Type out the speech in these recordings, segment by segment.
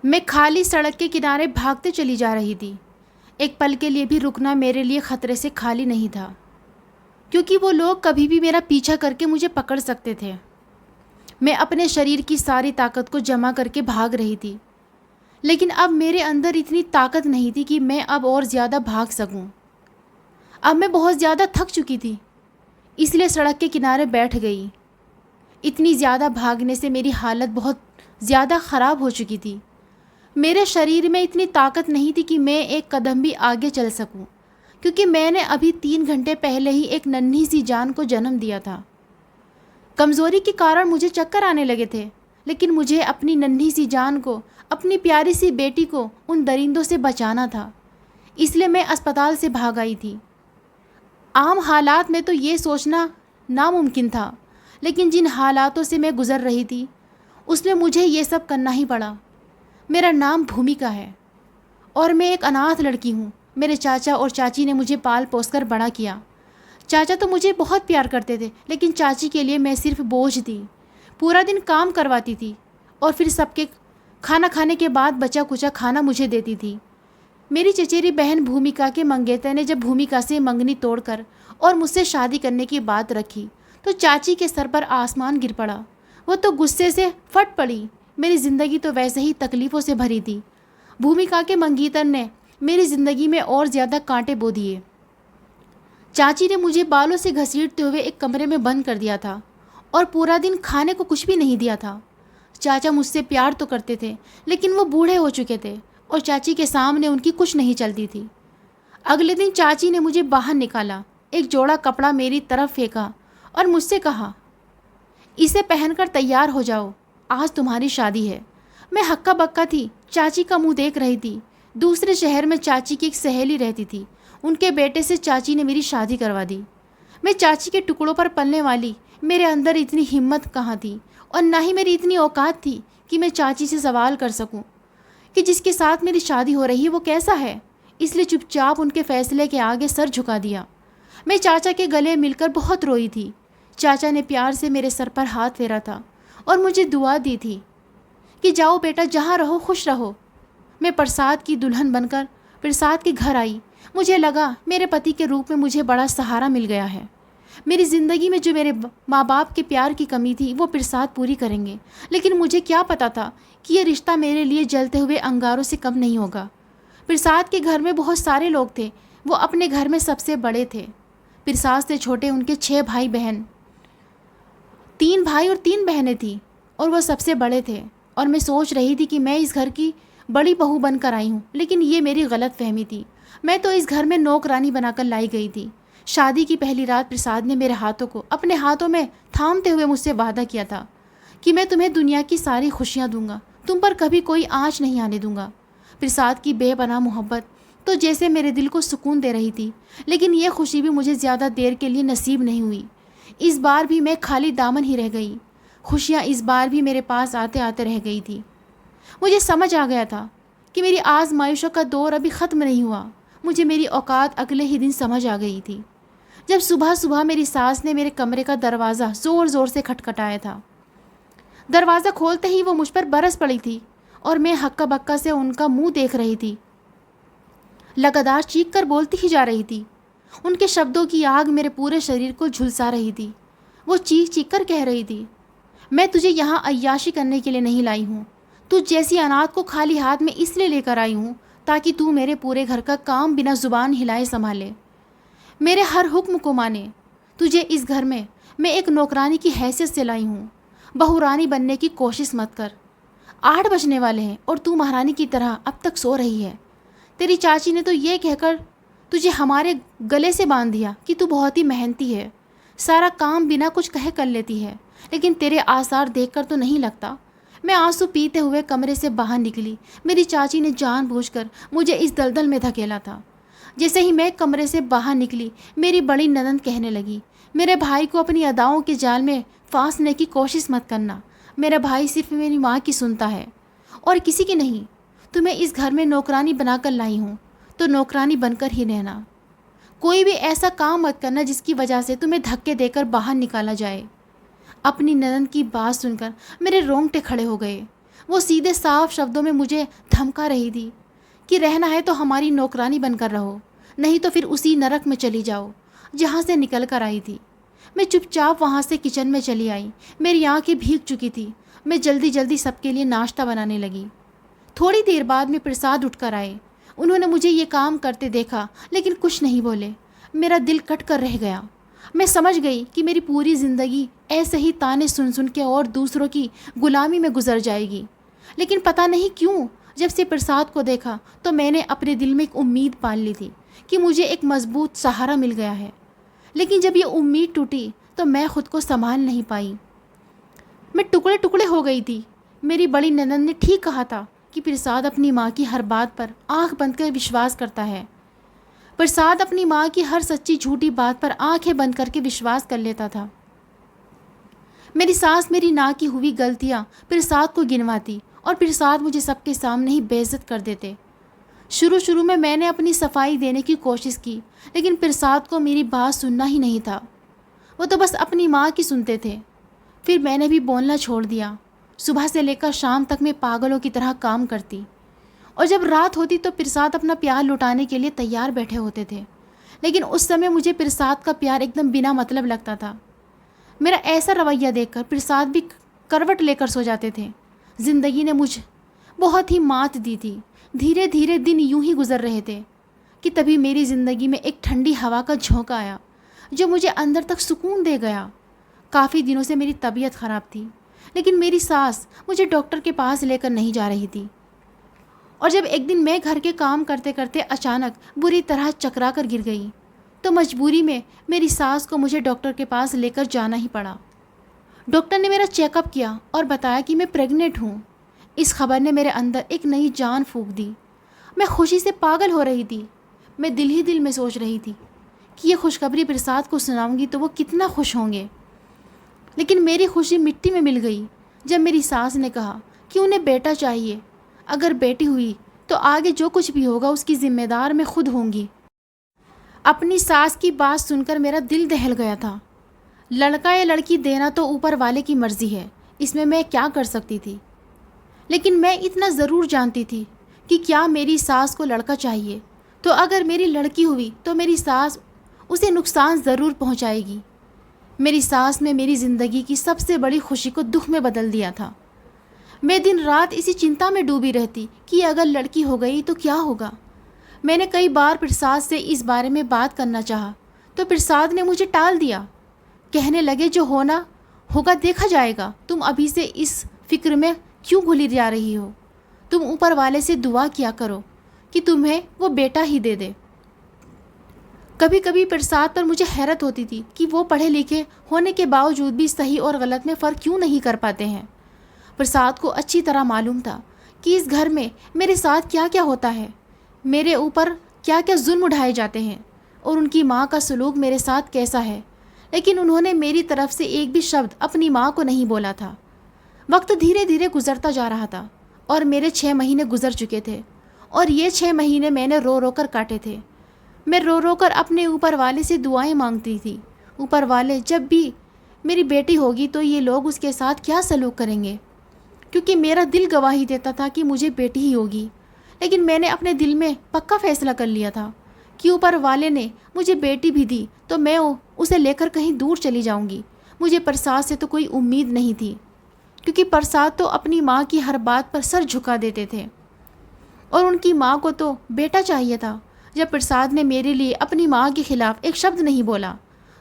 मैं खाली सड़क के किनारे भागते चली जा रही थी। एक पल के लिए भी रुकना मेरे लिए खतरे से खाली नहीं था, क्योंकि वो लोग कभी भी मेरा पीछा करके मुझे पकड़ सकते थे। मैं अपने शरीर की सारी ताकत को जमा करके भाग रही थी, लेकिन अब मेरे अंदर इतनी ताकत नहीं थी कि मैं अब और ज़्यादा भाग सकूं। अब मैं बहुत ज़्यादा थक चुकी थी, इसलिए सड़क के किनारे बैठ गई। इतनी ज़्यादा भागने से मेरी हालत बहुत ज़्यादा ख़राब हो चुकी थी। मेरे शरीर में इतनी ताकत नहीं थी कि मैं एक कदम भी आगे चल सकूं, क्योंकि मैंने अभी 3 घंटे पहले ही एक नन्ही सी जान को जन्म दिया था। कमज़ोरी के कारण मुझे चक्कर आने लगे थे, लेकिन मुझे अपनी नन्ही सी जान को, अपनी प्यारी सी बेटी को उन दरिंदों से बचाना था। इसलिए मैं अस्पताल से भाग आई थी। आम हालात में तो ये सोचना नामुमकिन था, लेकिन जिन हालातों से मैं गुज़र रही थी उसमें मुझे ये सब करना ही पड़ा। मेरा नाम भूमिका है और मैं एक अनाथ लड़की हूँ। मेरे चाचा और चाची ने मुझे पाल पोस कर बड़ा किया। चाचा तो मुझे बहुत प्यार करते थे, लेकिन चाची के लिए मैं सिर्फ बोझ थी। पूरा दिन काम करवाती थी और फिर सबके खाना खाने के बाद बचा कुचा खाना मुझे देती थी। मेरी चचेरी बहन भूमिका के मंगेतर ने जब भूमिका से मंगनी तोड़कर और मुझसे शादी करने की बात रखी तो चाची के सर पर आसमान गिर पड़ा। वो तो गुस्से से फट पड़ी। मेरी ज़िंदगी तो वैसे ही तकलीफ़ों से भरी थी। भूमिका के मंगीतर ने मेरी ज़िंदगी में और ज़्यादा कांटे बो दिए। चाची ने मुझे बालों से घसीटते हुए एक कमरे में बंद कर दिया था और पूरा दिन खाने को कुछ भी नहीं दिया था। चाचा मुझसे प्यार तो करते थे, लेकिन वो बूढ़े हो चुके थे और चाची के सामने उनकी कुछ नहीं चलती थी। अगले दिन चाची ने मुझे बाहर निकाला, एक जोड़ा कपड़ा मेरी तरफ फेंका और मुझसे कहा, इसे पहनकर तैयार हो जाओ, आज तुम्हारी शादी है। मैं हक्का बक्का थी, चाची का मुंह देख रही थी। दूसरे शहर में चाची की एक सहेली रहती थी, उनके बेटे से चाची ने मेरी शादी करवा दी। मैं चाची के टुकड़ों पर पलने वाली, मेरे अंदर इतनी हिम्मत कहाँ थी और ना ही मेरी इतनी औकात थी कि मैं चाची से सवाल कर सकूं कि जिसके साथ मेरी शादी हो रही है वो कैसा है। इसलिए चुपचाप उनके फैसले के आगे सर झुका दिया। मैं चाचा के गले मिलकर बहुत रोई थी। चाचा ने प्यार से मेरे सर पर हाथ फेरा था और मुझे दुआ दी थी कि जाओ बेटा, जहाँ रहो खुश रहो। मैं प्रसाद की दुल्हन बनकर प्रसाद के घर आई। मुझे लगा मेरे पति के रूप में मुझे बड़ा सहारा मिल गया है। मेरी ज़िंदगी में जो मेरे माँ बाप के प्यार की कमी थी वो प्रसाद पूरी करेंगे, लेकिन मुझे क्या पता था कि ये रिश्ता मेरे लिए जलते हुए अंगारों से कम नहीं होगा। प्रसाद के घर में बहुत सारे लोग थे, वो अपने घर में सबसे बड़े थे। प्रसाद से छोटे उनके 6 भाई बहन, 3 भाई और 3 बहनें थीं और वह सबसे बड़े थे। और मैं सोच रही थी कि मैं इस घर की बड़ी बहू बनकर आई हूँ, लेकिन ये मेरी गलत फहमी थी। मैं तो इस घर में नौकरानी बनाकर लाई गई थी। शादी की पहली रात प्रसाद ने मेरे हाथों को अपने हाथों में थामते हुए मुझसे वादा किया था कि मैं तुम्हें दुनिया की सारी खुशियाँ दूंगा, तुम पर कभी कोई आँच नहीं आने दूंगा। प्रसाद की बेपनाह मोहब्बत तो जैसे मेरे दिल को सुकून दे रही थी, लेकिन यह खुशी भी मुझे ज़्यादा देर के लिए नसीब नहीं हुई। इस बार भी मैं खाली दामन ही रह गई। खुशियाँ इस बार भी मेरे पास आते आते रह गई थी। मुझे समझ आ गया था कि मेरी आजमाइशों का दौर अभी ख़त्म नहीं हुआ। मुझे मेरी औकात अगले ही दिन समझ आ गई थी, जब सुबह सुबह मेरी सास ने मेरे कमरे का दरवाज़ा ज़ोर ज़ोर से खटखटाया था। दरवाज़ा खोलते ही वो मुझ पर बरस पड़ी थी और मैं हक्का बक्का से उनका मुंह देख रही थी। लगातार चीख कर बोलती ही जा रही थी। उनके शब्दों की आग मेरे पूरे शरीर को झुलसा रही थी। वो चीख चीख कर कह रही थी, मैं तुझे यहाँ अय्याशी करने के लिए नहीं लाई हूँ। तुझ जैसी अनाथ को खाली हाथ में इसलिए लेकर आई हूँ ताकि तू मेरे पूरे घर का काम बिना जुबान हिलाए संभाले, मेरे हर हुक्म को माने। तुझे इस घर में मैं एक नौकरानी की हैसियत से लाई हूँ। बहुरानी बनने की कोशिश मत कर। 8 बजने वाले हैं और तू महारानी की तरह अब तक सो रही है। तेरी चाची ने तो ये कहकर तुझे हमारे गले से बांध दिया कि तू बहुत ही मेहनती है, सारा काम बिना कुछ कहे कर लेती है, लेकिन तेरे आसार देखकर तो नहीं लगता। मैं आंसू पीते हुए कमरे से बाहर निकली। मेरी चाची ने जानबूझकर मुझे इस दलदल में धकेला था। जैसे ही मैं कमरे से बाहर निकली, मेरी बड़ी ननंद कहने लगी, मेरे भाई को अपनी अदाओं के जाल में फांसने की कोशिश मत करना। मेरा भाई सिर्फ मेरी माँ की सुनता है और किसी की नहीं। तुम्हें इस घर में नौकरानी बनाकर लाई हूँ तो नौकरानी बनकर ही रहना। कोई भी ऐसा काम मत करना जिसकी वजह से तुम्हें धक्के देकर बाहर निकाला जाए। अपनी ननंद की बात सुनकर मेरे रोंगटे खड़े हो गए। वो सीधे साफ शब्दों में मुझे धमका रही थी कि रहना है तो हमारी नौकरानी बनकर रहो, नहीं तो फिर उसी नरक में चली जाओ जहाँ से निकल कर आई थी। मैं चुपचाप वहाँ से किचन में चली आई। मेरी आंखें भीग चुकी थी। मैं जल्दी जल्दी सबके लिए नाश्ता बनाने लगी। थोड़ी देर बाद में प्रसाद उठकर आए। उन्होंने मुझे ये काम करते देखा लेकिन कुछ नहीं बोले। मेरा दिल कट कर रह गया। मैं समझ गई कि मेरी पूरी ज़िंदगी ऐसे ही ताने सुन सुन के और दूसरों की गुलामी में गुजर जाएगी। लेकिन पता नहीं क्यों जब से प्रसाद को देखा तो मैंने अपने दिल में एक उम्मीद पाल ली थी कि मुझे एक मजबूत सहारा मिल गया है। लेकिन जब ये उम्मीद टूटी तो मैं खुद को संभाल नहीं पाई। मैं टुकड़े टुकड़े हो गई थी। मेरी बड़ी ननद ने ठीक कहा था कि प्रसाद अपनी माँ की हर बात पर आंख बंद कर विश्वास करता है। प्रसाद अपनी माँ की हर सच्ची झूठी बात पर आंखें बंद करके विश्वास कर लेता था। मेरी सास मेरी ना की हुई गलतियाँ प्रसाद को गिनवाती और प्रसाद मुझे सबके सामने ही बेइज्जत कर देते। शुरू में मैंने अपनी सफाई देने की कोशिश की, लेकिन प्रसाद को मेरी बात सुनना ही नहीं था। वो तो बस अपनी माँ की सुनते थे। फिर मैंने भी बोलना छोड़ दिया। सुबह से लेकर शाम तक मैं पागलों की तरह काम करती और जब रात होती तो प्रसाद अपना प्यार लुटाने के लिए तैयार बैठे होते थे। लेकिन उस समय मुझे प्रसाद का प्यार एकदम बिना मतलब लगता था। मेरा ऐसा रवैया देखकर प्रसाद भी करवट लेकर सो जाते थे। ज़िंदगी ने मुझे बहुत ही मात दी थी। धीरे धीरे दिन यूं ही गुजर रहे थे कि तभी मेरी ज़िंदगी में एक ठंडी हवा का झोंका आया जो मुझे अंदर तक सुकून दे गया। काफ़ी दिनों से मेरी तबीयत ख़राब थी, लेकिन मेरी सास मुझे डॉक्टर के पास लेकर नहीं जा रही थी। और जब एक दिन मैं घर के काम करते करते अचानक बुरी तरह चकरा कर गिर गई तो मजबूरी में मेरी सास को मुझे डॉक्टर के पास लेकर जाना ही पड़ा। डॉक्टर ने मेरा चेकअप किया और बताया कि मैं प्रेग्नेंट हूँ। इस खबर ने मेरे अंदर एक नई जान फूंक दी। मैं खुशी से पागल हो रही थी। मैं दिल ही दिल में सोच रही थी कि ये खुशखबरी प्रसाद को सुनाऊंगी तो वो कितना खुश होंगे। लेकिन मेरी खुशी मिट्टी में मिल गई जब मेरी सास ने कहा कि उन्हें बेटा चाहिए। अगर बेटी हुई तो आगे जो कुछ भी होगा उसकी जिम्मेदार मैं खुद होंगी। अपनी सास की बात सुनकर मेरा दिल दहल गया था। लड़का या लड़की देना तो ऊपर वाले की मर्ज़ी है, इसमें मैं क्या कर सकती थी। लेकिन मैं इतना ज़रूर जानती थी कि क्या मेरी सास को लड़का चाहिए तो अगर मेरी लड़की हुई तो मेरी सास उसे नुकसान ज़रूर पहुंचाएगी। मेरी सास ने मेरी ज़िंदगी की सबसे बड़ी खुशी को दुख में बदल दिया था। मैं दिन रात इसी चिंता में डूबी रहती कि अगर लड़की हो गई तो क्या होगा। मैंने कई बार प्रसाद से इस बारे में बात करना चाहा तो प्रसाद ने मुझे टाल दिया। कहने लगे जो होना होगा देखा जाएगा, तुम अभी से इस फिक्र में क्यों भूली जा रही हो। तुम ऊपर वाले से दुआ किया करो कि तुम्हें वो बेटा ही दे दे। कभी कभी प्रसाद पर मुझे हैरत होती थी कि वो पढ़े लिखे होने के बावजूद भी सही और गलत में फ़र्क क्यों नहीं कर पाते हैं। प्रसाद को अच्छी तरह मालूम था कि इस घर में मेरे साथ क्या क्या होता है, मेरे ऊपर क्या क्या जुल्म उठाए जाते हैं और उनकी माँ का सलूक मेरे साथ कैसा है। लेकिन उन्होंने मेरी तरफ से एक भी शब्द अपनी माँ को नहीं बोला था। वक्त धीरे धीरे गुजरता जा रहा था और मेरे 6 महीने गुजर चुके थे और ये 6 महीने मैंने रो रो कर काटे थे। मैं रो रो कर अपने ऊपर वाले से दुआएं मांगती थी। ऊपर वाले, जब भी मेरी बेटी होगी तो ये लोग उसके साथ क्या सलूक करेंगे, क्योंकि मेरा दिल गवाही देता था कि मुझे बेटी ही होगी। लेकिन मैंने अपने दिल में पक्का फैसला कर लिया था कि ऊपर वाले ने मुझे बेटी भी दी तो मैं उसे लेकर कहीं दूर चली जाऊंगी। मुझे प्रसाद से तो कोई उम्मीद नहीं थी, क्योंकि प्रसाद तो अपनी माँ की हर बात पर सर झुका देते थे और उनकी माँ को तो बेटा चाहिए था। जब प्रसाद ने मेरे लिए अपनी माँ के खिलाफ एक शब्द नहीं बोला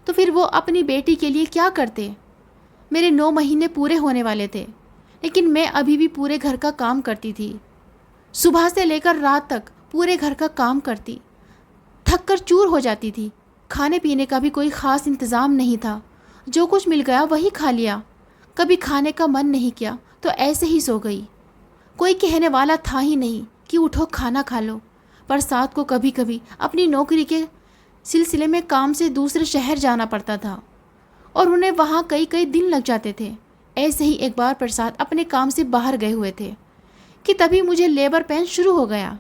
तो फिर वो अपनी बेटी के लिए क्या करते। मेरे 9 महीने पूरे होने वाले थे, लेकिन मैं अभी भी पूरे घर का काम करती थी। सुबह से लेकर रात तक पूरे घर का काम करती, थक कर चूर हो जाती थी। खाने पीने का भी कोई ख़ास इंतज़ाम नहीं था, जो कुछ मिल गया वही खा लिया। कभी खाने का मन नहीं किया तो ऐसे ही सो गई। कोई कहने वाला था ही नहीं कि उठो खाना खा लो। प्रसाद को कभी कभी अपनी नौकरी के सिलसिले में काम से दूसरे शहर जाना पड़ता था और उन्हें वहाँ कई कई दिन लग जाते थे। ऐसे ही एक बार प्रसाद अपने काम से बाहर गए हुए थे कि तभी मुझे लेबर पेन शुरू हो गया।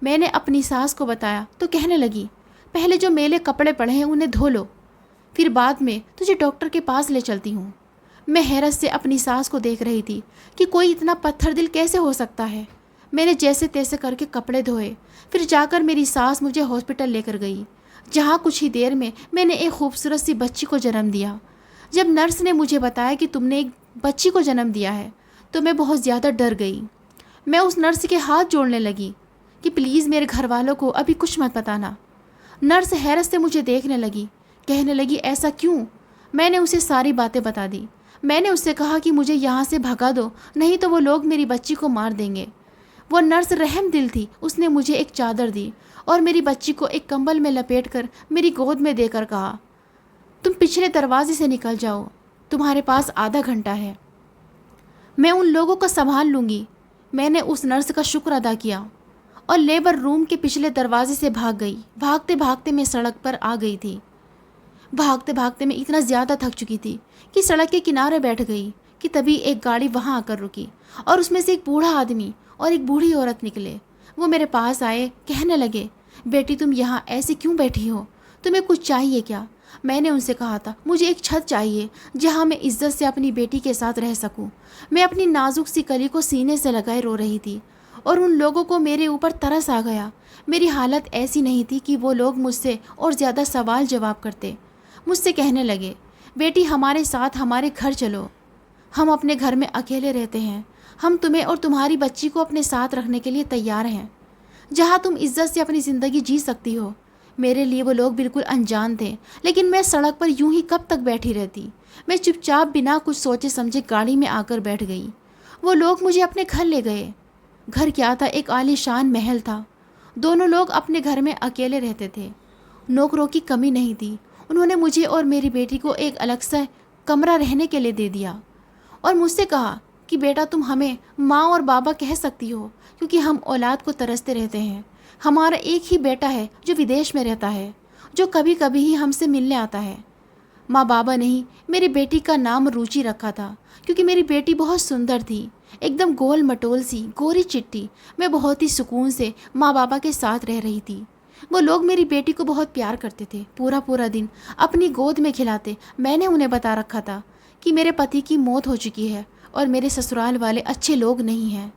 मैंने अपनी सास को बताया तो कहने लगी, पहले जो मेले कपड़े पड़े हैं उन्हें धो लो, फिर बाद में तुझे डॉक्टर के पास ले चलती हूँ। मैं हैरत से अपनी सास को देख रही थी कि कोई इतना पत्थर दिल कैसे हो सकता है। मैंने जैसे तैसे करके कपड़े धोए, फिर जाकर मेरी सास मुझे हॉस्पिटल लेकर गई, जहाँ कुछ ही देर में मैंने एक खूबसूरत सी बच्ची को जन्म दिया। जब नर्स ने मुझे बताया कि तुमने एक बच्ची को जन्म दिया है तो मैं बहुत ज़्यादा डर गई। मैं उस नर्स के हाथ जोड़ने लगी कि प्लीज़ मेरे घर वालों को अभी कुछ मत बताना। नर्स हैरत से मुझे देखने लगी, कहने लगी ऐसा क्यों? मैंने उसे सारी बातें बता दी। मैंने उससे कहा कि मुझे यहाँ से भगा दो, नहीं तो वो लोग मेरी बच्ची को मार देंगे। वो नर्स रहम दिल थी, उसने मुझे एक चादर दी और मेरी बच्ची को एक कंबल में लपेटकर मेरी गोद में देकर कहा, तुम पिछले दरवाजे से निकल जाओ, तुम्हारे पास आधा घंटा है, मैं उन लोगों को संभाल लूँगी। मैंने उस नर्स का शुक्र अदा किया और लेबर रूम के पिछले दरवाजे से भाग गई। भागते भागते मैं सड़क पर आ गई थी। भागते भागते मैं इतना ज़्यादा थक चुकी थी कि सड़क के किनारे बैठ गई कि तभी एक गाड़ी वहाँ आकर रुकी और उसमें से एक बूढ़ा आदमी और एक बूढ़ी औरत निकले। वो मेरे पास आए, कहने लगे, बेटी तुम यहाँ ऐसे क्यों बैठी हो, तुम्हें कुछ चाहिए क्या? मैंने उनसे कहा था मुझे एक छत चाहिए जहाँ मैं इज्जत से अपनी बेटी के साथ रह सकूँ। मैं अपनी नाजुक सी कली को सीने से लगाए रो रही थी और उन लोगों को मेरे ऊपर तरस आ गया। मेरी हालत ऐसी नहीं थी कि वो लोग मुझसे और ज़्यादा सवाल जवाब करते। मुझसे कहने लगे, बेटी हमारे साथ हमारे घर चलो, हम अपने घर में अकेले रहते हैं, हम तुम्हें और तुम्हारी बच्ची को अपने साथ रखने के लिए तैयार हैं, जहाँ तुम इज्जत से अपनी ज़िंदगी जी सकती हो। मेरे लिए वो लोग बिल्कुल अनजान थे, लेकिन मैं सड़क पर यूं ही कब तक बैठी रहती। मैं चुपचाप बिना कुछ सोचे समझे गाड़ी में आकर बैठ गई। वो लोग मुझे अपने घर ले गए। घर क्या था, एक आलीशान महल था। दोनों लोग अपने घर में अकेले रहते थे, नौकरों की कमी नहीं थी। उन्होंने मुझे और मेरी बेटी को एक अलग सा कमरा रहने के लिए दे दिया और मुझसे कहा कि बेटा तुम हमें माँ और बाबा कह सकती हो, क्योंकि हम औलाद को तरसते रहते हैं। हमारा एक ही बेटा है जो विदेश में रहता है, जो कभी कभी ही हमसे मिलने आता है। माँ बाबा नहीं, मेरी बेटी का नाम रुचि रखा था, क्योंकि मेरी बेटी बहुत सुंदर थी, एकदम गोल मटोल सी, गोरी चिट्टी। मैं बहुत ही सुकून से माँ बाबा के साथ रह रही थी। वो लोग मेरी बेटी को बहुत प्यार करते थे, पूरा पूरा दिन अपनी गोद में खिलाते। मैंने उन्हें बता रखा था कि मेरे पति की मौत हो चुकी है और मेरे ससुराल वाले अच्छे लोग नहीं हैं।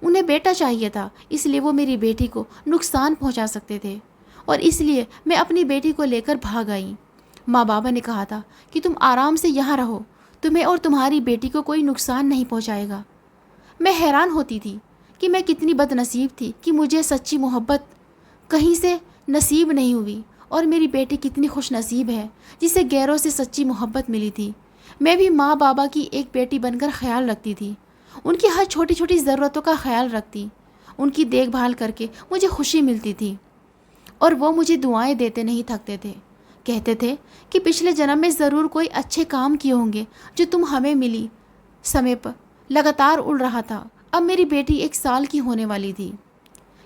उन्हें बेटा चाहिए था, इसलिए वो मेरी बेटी को नुकसान पहुंचा सकते थे और इसलिए मैं अपनी बेटी को लेकर भाग आई। माँ बाबा ने कहा था कि तुम आराम से यहाँ रहो, तुम्हें और तुम्हारी बेटी को कोई नुकसान नहीं पहुँचाएगा। मैं हैरान होती थी कि मैं कितनी बदनसीब थी कि मुझे सच्ची मोहब्बत कहीं से नसीब नहीं हुई और मेरी बेटी कितनी खुशनसीब है जिसे गैरों से सच्ची मोहब्बत मिली थी। मैं भी माँ बाबा की एक बेटी बनकर ख्याल रखती थी, उनकी हर छोटी छोटी ज़रूरतों का ख्याल रखती। उनकी देखभाल करके मुझे खुशी मिलती थी और वो मुझे दुआएं देते नहीं थकते थे। कहते थे कि पिछले जन्म में ज़रूर कोई अच्छे काम किए होंगे जो तुम हमें मिली। समय पर लगातार उड़ रहा था। अब मेरी बेटी 1 साल की होने वाली थी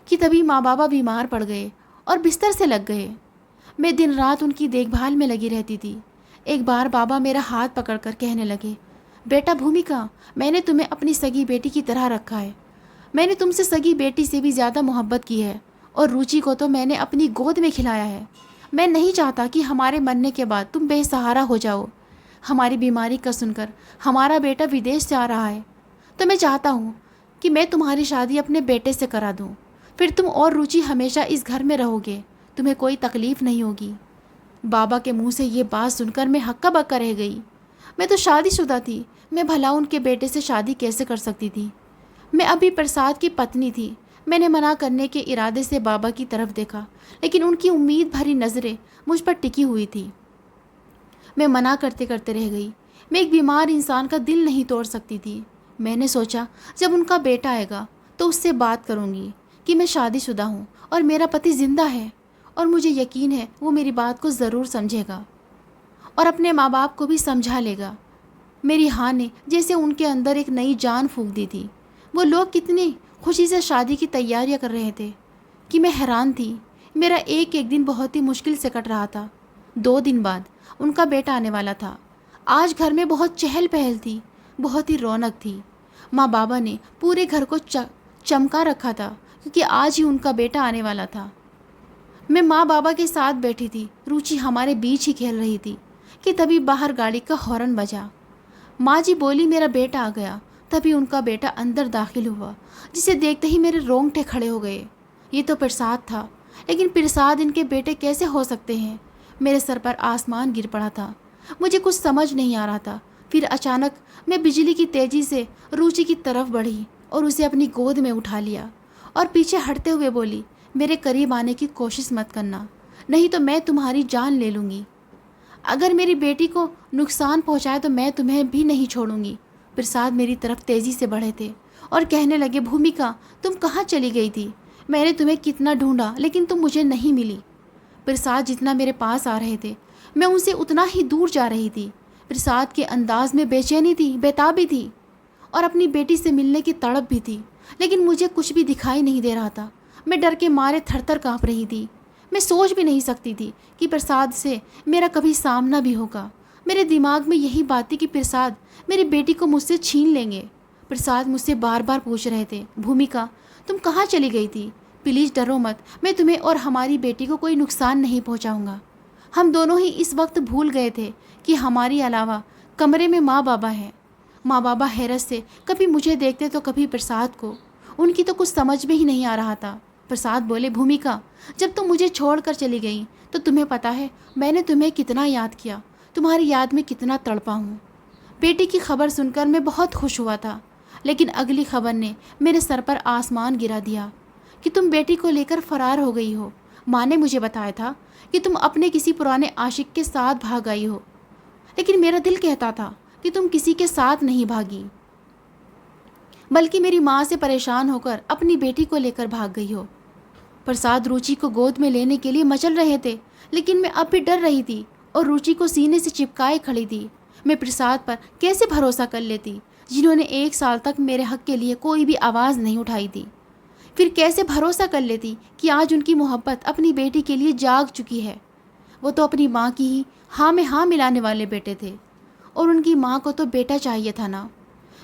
कि तभी माँ बाबा बीमार पड़ गए और बिस्तर से लग गए। मैं दिन रात उनकी देखभाल में लगी रहती थी। एक बार बाबा मेरा हाथ पकड़कर कहने लगे, बेटा भूमिका, मैंने तुम्हें अपनी सगी बेटी की तरह रखा है। मैंने तुमसे सगी बेटी से भी ज़्यादा मोहब्बत की है और रुचि को तो मैंने अपनी गोद में खिलाया है। मैं नहीं चाहता कि हमारे मरने के बाद तुम बेसहारा हो जाओ। हमारी बीमारी का सुनकर हमारा बेटा विदेश से आ रहा है, तो मैं चाहता हूँ कि मैं तुम्हारी शादी अपने बेटे से करा दूँ। फिर तुम और रुचि हमेशा इस घर में रहोगे, तुम्हें कोई तकलीफ़ नहीं होगी। बाबा के मुंह से ये बात सुनकर मैं हक्का बक्का रह गई। मैं तो शादीशुदा थी, मैं भला उनके बेटे से शादी कैसे कर सकती थी। मैं अभी प्रसाद की पत्नी थी। मैंने मना करने के इरादे से बाबा की तरफ देखा, लेकिन उनकी उम्मीद भरी नज़रें मुझ पर टिकी हुई थी। मैं मना करते करते रह गई। मैं एक बीमार इंसान का दिल नहीं तोड़ सकती थी। मैंने सोचा जब उनका बेटा आएगा तो उससे बात करूँगी कि मैं शादीशुदा हूँ और मेरा पति ज़िंदा है, और मुझे यकीन है वो मेरी बात को ज़रूर समझेगा और अपने माँ बाप को भी समझा लेगा। मेरी हाँ ने जैसे उनके अंदर एक नई जान फूंक दी थी। वो लोग कितनी खुशी से शादी की तैयारियां कर रहे थे कि मैं हैरान थी। मेरा एक एक दिन बहुत ही मुश्किल से कट रहा था। 2 दिन बाद उनका बेटा आने वाला था। आज घर में बहुत चहल पहल थी, बहुत ही रौनक थी। माँ बाबा ने पूरे घर को चमका रखा था, क्योंकि आज ही उनका बेटा आने वाला था। मैं माँ बाबा के साथ बैठी थी, रुचि हमारे बीच ही खेल रही थी कि तभी बाहर गाड़ी का हॉर्न बजा। माँ जी बोली मेरा बेटा आ गया। तभी उनका बेटा अंदर दाखिल हुआ, जिसे देखते ही मेरे रोंगटे खड़े हो गए। ये तो प्रसाद था, लेकिन प्रसाद इनके बेटे कैसे हो सकते हैं? मेरे सर पर आसमान गिर पड़ा था। मुझे कुछ समझ नहीं आ रहा था। फिर अचानक मैं बिजली की तेज़ी से रुचि की तरफ बढ़ी और उसे अपनी गोद में उठा लिया और पीछे हटते हुए बोली, मेरे करीब आने की कोशिश मत करना, नहीं तो मैं तुम्हारी जान ले लूँगी। अगर मेरी बेटी को नुकसान पहुंचाए तो मैं तुम्हें भी नहीं छोड़ूंगी। प्रसाद मेरी तरफ तेज़ी से बढ़े थे और कहने लगे, भूमिका तुम कहाँ चली गई थी? मैंने तुम्हें कितना ढूंढा लेकिन तुम मुझे नहीं मिली। प्रसाद जितना मेरे पास आ रहे थे, मैं उनसे उतना ही दूर जा रही थी। प्रसाद के अंदाज में बेचैनी थी, बेताबी थी और अपनी बेटी से मिलने की तड़प भी थी, लेकिन मुझे कुछ भी दिखाई नहीं दे रहा था। मैं डर के मारे थरथर काँप रही थी। मैं सोच भी नहीं सकती थी कि प्रसाद से मेरा कभी सामना भी होगा। मेरे दिमाग में यही बात थी कि प्रसाद मेरी बेटी को मुझसे छीन लेंगे। प्रसाद मुझसे बार बार पूछ रहे थे, भूमिका तुम कहाँ चली गई थी? प्लीज़ डरो मत, मैं तुम्हें और हमारी बेटी को कोई नुकसान नहीं पहुँचाऊँगा। हम दोनों ही इस वक्त भूल गए थे कि हमारी अलावा कमरे में माँ बाबा हैं। माँ बाबा हैरत से कभी मुझे देखते तो कभी प्रसाद को। उनकी तो कुछ समझ में ही नहीं आ रहा था। प्रसाद बोले, भूमिका जब तुम मुझे छोड़कर चली गई तो तुम्हें पता है मैंने तुम्हें कितना याद किया, तुम्हारी याद में कितना तड़पा हूँ। बेटी की खबर सुनकर मैं बहुत खुश हुआ था, लेकिन अगली खबर ने मेरे सर पर आसमान गिरा दिया कि तुम बेटी को लेकर फरार हो गई हो। माँ ने मुझे बताया था कि तुम अपने किसी पुराने आशिक के साथ भाग आई हो, लेकिन मेरा दिल कहता था कि तुम किसी के साथ नहीं भागी, बल्कि मेरी माँ से परेशान होकर अपनी बेटी को लेकर भाग गई हो। प्रसाद रुचि को गोद में लेने के लिए मचल रहे थे, लेकिन मैं अब भी डर रही थी और रुचि को सीने से चिपकाए खड़ी थी। मैं प्रसाद पर कैसे भरोसा कर लेती, जिन्होंने 1 साल तक मेरे हक के लिए कोई भी आवाज़ नहीं उठाई थी। फिर कैसे भरोसा कर लेती कि आज उनकी मोहब्बत अपनी बेटी के लिए जाग चुकी है। वो तो अपनी माँ की ही हाँ में हाँ मिलाने वाले बेटे थे, और उनकी माँ को तो बेटा चाहिए था ना।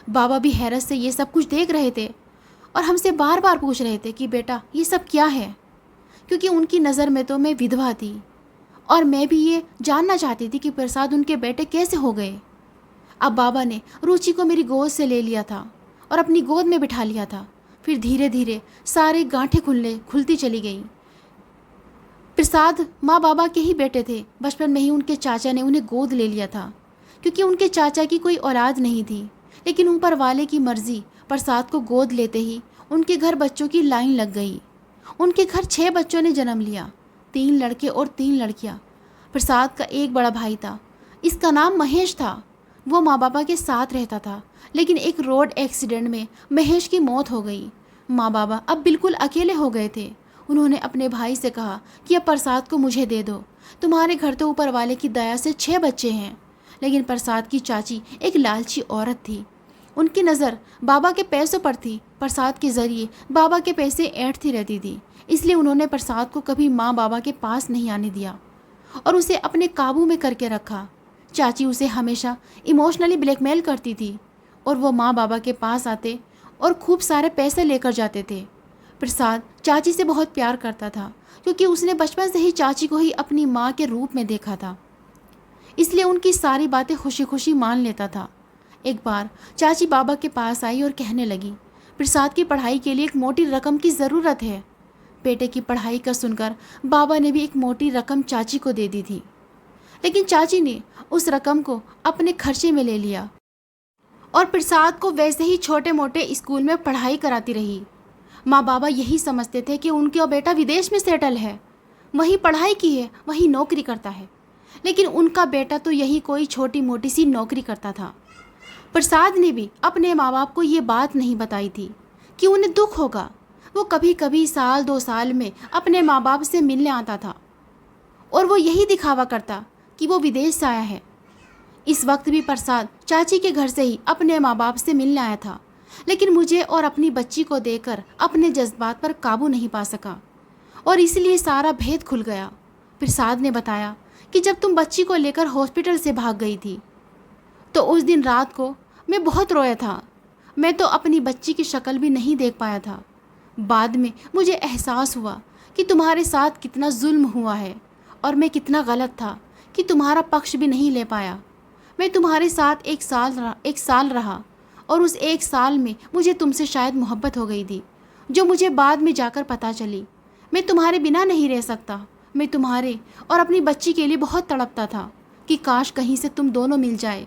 बाबा भी हैरत से ये सब कुछ देख रहे थे और हमसे बार बार पूछ रहे थे कि बेटा ये सब क्या है, क्योंकि उनकी नज़र में तो मैं विधवा थी और मैं भी ये जानना चाहती थी कि प्रसाद उनके बेटे कैसे हो गए। अब बाबा ने रुचि को मेरी गोद से ले लिया था और अपनी गोद में बिठा लिया था। फिर धीरे धीरे सारे गांठें खुलती चली गई। प्रसाद माँ बाबा के ही बेटे थे। बचपन में ही उनके चाचा ने उन्हें गोद ले लिया था, क्योंकि उनके चाचा की कोई औलाद नहीं थी, लेकिन ऊपर वाले की मर्जी, प्रसाद को गोद लेते ही उनके घर बच्चों की लाइन लग गई। उनके घर 6 बच्चों ने जन्म लिया, 3 लड़के और 3 लड़कियां। प्रसाद का एक बड़ा भाई था, इसका नाम महेश था। वो माँ बाबा के साथ रहता था, लेकिन एक रोड एक्सीडेंट में महेश की मौत हो गई। माँ बाबा अब बिल्कुल अकेले हो गए थे। उन्होंने अपने भाई से कहा कि अब प्रसाद को मुझे दे दो, तुम्हारे घर तो ऊपर वाले की दया से 6 बच्चे हैं। लेकिन प्रसाद की चाची एक लालची औरत थी। उनकी नज़र बाबा के पैसों पर थी। प्रसाद के ज़रिए बाबा के पैसे ऐंठती रहती थी, इसलिए उन्होंने प्रसाद को कभी माँ बाबा के पास नहीं आने दिया और उसे अपने काबू में करके रखा। चाची उसे हमेशा इमोशनली ब्लैकमेल करती थी और वो माँ बाबा के पास आते और खूब सारे पैसे लेकर जाते थे। प्रसाद चाची से बहुत प्यार करता था, क्योंकि उसने बचपन से ही चाची को ही अपनी माँ के रूप में देखा था, इसलिए उनकी सारी बातें खुशी खुशी मान लेता था। एक बार चाची बाबा के पास आई और कहने लगी, प्रसाद की पढ़ाई के लिए एक मोटी रकम की ज़रूरत है। बेटे की पढ़ाई का सुनकर बाबा ने भी एक मोटी रकम चाची को दे दी थी, लेकिन चाची ने उस रकम को अपने खर्चे में ले लिया और प्रसाद को वैसे ही छोटे मोटे स्कूल में पढ़ाई कराती रही। माँ बाबा यही समझते थे कि उनका बेटा विदेश में सेटल है, वहीं पढ़ाई की है, वहीं नौकरी करता है, लेकिन उनका बेटा तो यही कोई छोटी मोटी सी नौकरी करता था। प्रसाद ने भी अपने माँ बाप को ये बात नहीं बताई थी कि उन्हें दुख होगा। वो कभी कभी 1-2 साल में अपने माँ बाप से मिलने आता था और वो यही दिखावा करता कि वो विदेश से आया है। इस वक्त भी प्रसाद चाची के घर से ही अपने माँ बाप से मिलने आया था, लेकिन मुझे और अपनी बच्ची को देखकर अपने जज्बात पर काबू नहीं पा सका और इसलिए सारा भेद खुल गया। प्रसाद ने बताया कि जब तुम बच्ची को लेकर हॉस्पिटल से भाग गई थी तो उस दिन रात को मैं बहुत रोया था। मैं तो अपनी बच्ची की शक्ल भी नहीं देख पाया था। बाद में मुझे एहसास हुआ कि तुम्हारे साथ कितना जुल्म हुआ है और मैं कितना गलत था कि तुम्हारा पक्ष भी नहीं ले पाया। मैं तुम्हारे साथ एक साल रहा और उस एक साल में मुझे तुमसे शायद मोहब्बत हो गई थी, जो मुझे बाद में जाकर पता चली। मैं तुम्हारे बिना नहीं रह सकता। मैं तुम्हारे और अपनी बच्ची के लिए बहुत तड़पता था कि काश कहीं से तुम दोनों मिल जाए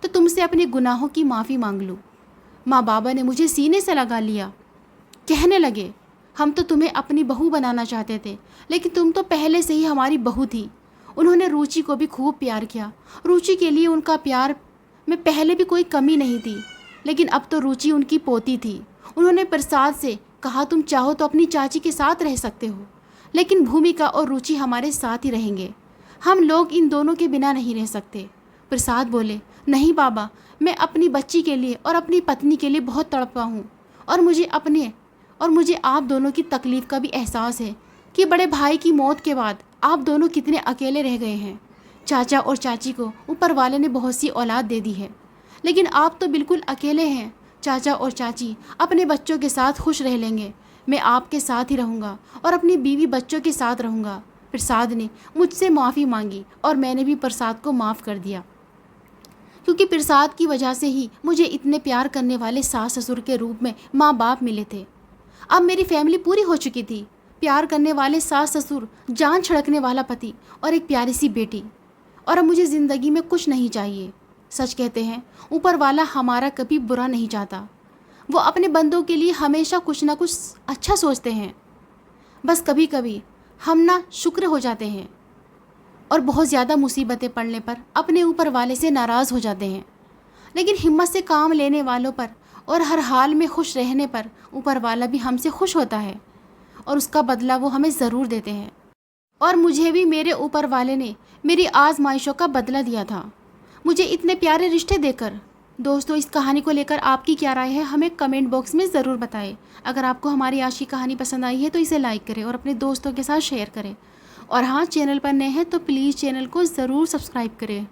तो तुमसे अपने गुनाहों की माफ़ी मांग लूँ। माँ बाबा ने मुझे सीने से लगा लिया। कहने लगे, हम तो तुम्हें अपनी बहू बनाना चाहते थे, लेकिन तुम तो पहले से ही हमारी बहू थी। उन्होंने रुचि को भी खूब प्यार किया। रुचि के लिए उनका प्यार में पहले भी कोई कमी नहीं थी, लेकिन अब तो रुचि उनकी पोती थी। उन्होंने प्रसाद से कहा, तुम चाहो तो अपनी चाची के साथ रह सकते हो, लेकिन भूमिका और रुचि हमारे साथ ही रहेंगे। हम लोग इन दोनों के बिना नहीं रह सकते। प्रसाद बोले, नहीं बाबा, मैं अपनी बच्ची के लिए और अपनी पत्नी के लिए बहुत तड़पा हूँ, और मुझे आप दोनों की तकलीफ़ का भी एहसास है कि बड़े भाई की मौत के बाद आप दोनों कितने अकेले रह गए हैं। चाचा और चाची को ऊपर वाले ने बहुत सी औलाद दे दी है, लेकिन आप तो बिल्कुल अकेले हैं। चाचा और चाची अपने बच्चों के साथ खुश रह लेंगे। मैं आपके साथ ही रहूँगा और अपनी बीवी बच्चों के साथ रहूँगा। प्रसाद ने मुझसे माफ़ी मांगी और मैंने भी प्रसाद को माफ़ कर दिया, क्योंकि प्रसाद की वजह से ही मुझे इतने प्यार करने वाले सास ससुर के रूप में माँ बाप मिले थे। अब मेरी फैमिली पूरी हो चुकी थी। प्यार करने वाले सास ससुर, जान छिड़कने वाला पति और एक प्यारी सी बेटी। और अब मुझे ज़िंदगी में कुछ नहीं चाहिए। सच कहते हैं, ऊपर वाला हमारा कभी बुरा नहीं चाहता। वो अपने बंदों के लिए हमेशा कुछ ना कुछ अच्छा सोचते हैं। बस कभी कभी हम ना शुक्र हो जाते हैं और बहुत ज़्यादा मुसीबतें पड़ने पर अपने ऊपर वाले से नाराज़ हो जाते हैं। लेकिन हिम्मत से काम लेने वालों पर और हर हाल में खुश रहने पर ऊपर वाला भी हमसे खुश होता है और उसका बदला वो हमें ज़रूर देते हैं। और मुझे भी मेरे ऊपर वाले ने मेरी आजमाइशों का बदला दिया था, मुझे इतने प्यारे रिश्ते देकर। दोस्तों, इस कहानी को लेकर आपकी क्या राय है, हमें कमेंट बॉक्स में ज़रूर बताएं। अगर आपको हमारी आज की कहानी पसंद आई है तो इसे लाइक करें और अपने दोस्तों के साथ शेयर करें। और हाँ, चैनल पर नए हैं तो प्लीज़ चैनल को ज़रूर सब्सक्राइब करें।